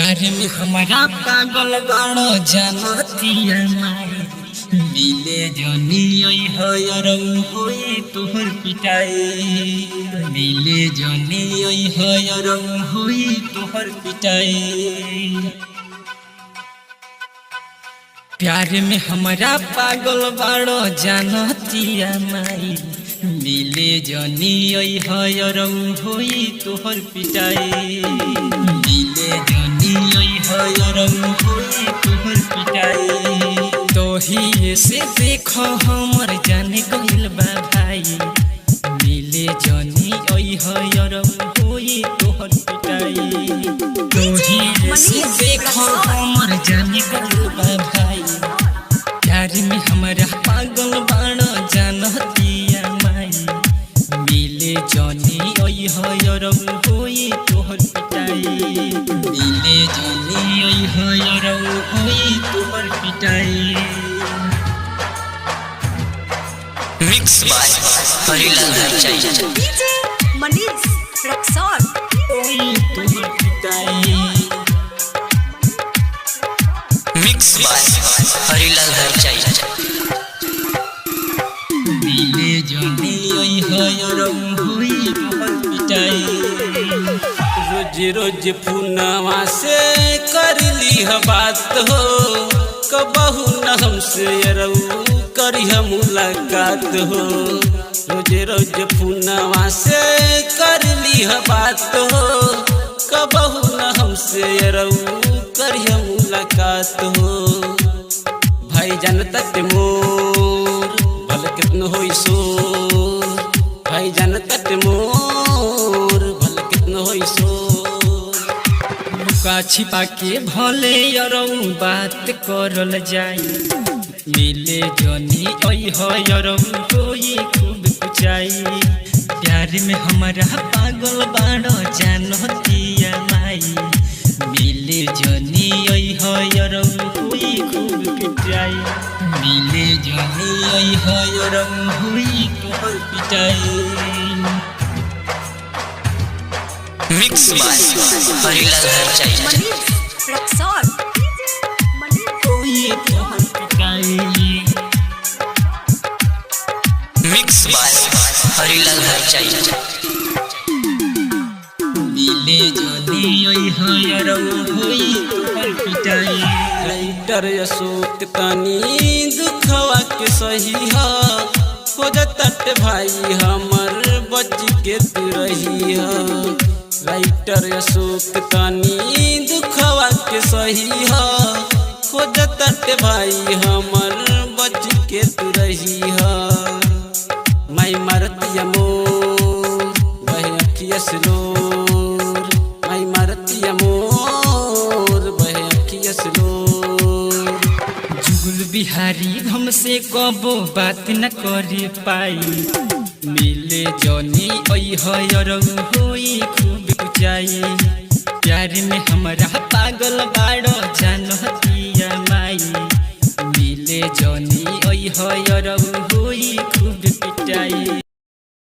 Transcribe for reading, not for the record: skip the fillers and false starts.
प्यार में हमारा पागल बाड़ो जानतिया माई मिले जनी ओई हयरौ होई तोहर पिटाई मिले जनी ओई हयरौ होई तोहर पिटाई। प्यार में हमारा पागल बाड़ो जानतिया माई मिले जनी ओई हयरौ होई तोहर पिटाई मिले जनी ओई हयरौ होई तोहर पिटाई। तोही से देखो हमर जाने गइल बा भाई मिले जनी ओई हयरौ होई तोहर पिटाई। तोही से देखो हमर जाने गइल बा भाई प्यार में हमारा पागल बाड़ो जानतिया माई मिले जनी ओई हयरौ होई तोहर पिटाई मिले जनी ओई हयरौ होई तोहर पिटाई। Mix by Harilal Harchai DJ Manish Raxaul ओई तोहर पिटाई। मिक्स बाय हरिलाल हरचाई मिले जनी ओई हयरौ होई तोहर पिटाई। रोज रोज पुनवा से कर ली बात हो कबहू न हमसे रहू करी मुलाकात हो। रोज रोज पुनवा से कर ली बात हो कबहू न हमसे रहू करी मुलाकात हो। भाई जानता ते मोर भल कितनो होई शोर भाई जानता ते मोर भल कितनो होई शोर। लुका छिपा के भले यरौ बात करल जाई मिले जनी ओई हयरौ होई खूब कुचाई। प्यार में हमारा पागल बाड़ो जानतिया माई मिले जनी ओई हयरौ होई खूब कुचाई मिले जनी ओई हयरौ होई तोहर पिटाई। मिक्स बाय हरिलाल हरचाई मनीष रक्सौल होई तोहर पिटाई। मिक्स बाय हरिलाल हरचाई मिले जनी ओई हयरौ होई तोहर पिटाई। राइटर अशोक तनी दुखवा के सही हो जत भाई हमर बच के तू रही हो। राइटर अशोक तनी दुखवा के सही हो जत भाई हमर बच के तू रही हो। माई मारतिया मोर बहे अखिया से लोर माई मारतिया मोर बहे अखिया से लोर। जुगुल बिहारी हमसे कबो बात न करे पाई मिले जनी ओई हयरौ होई खूब कुचाई। प्यार में हमारा पागल बाड़ो जानतिया माई मिले जनी ओई हयरौ होई खूब पिटाई।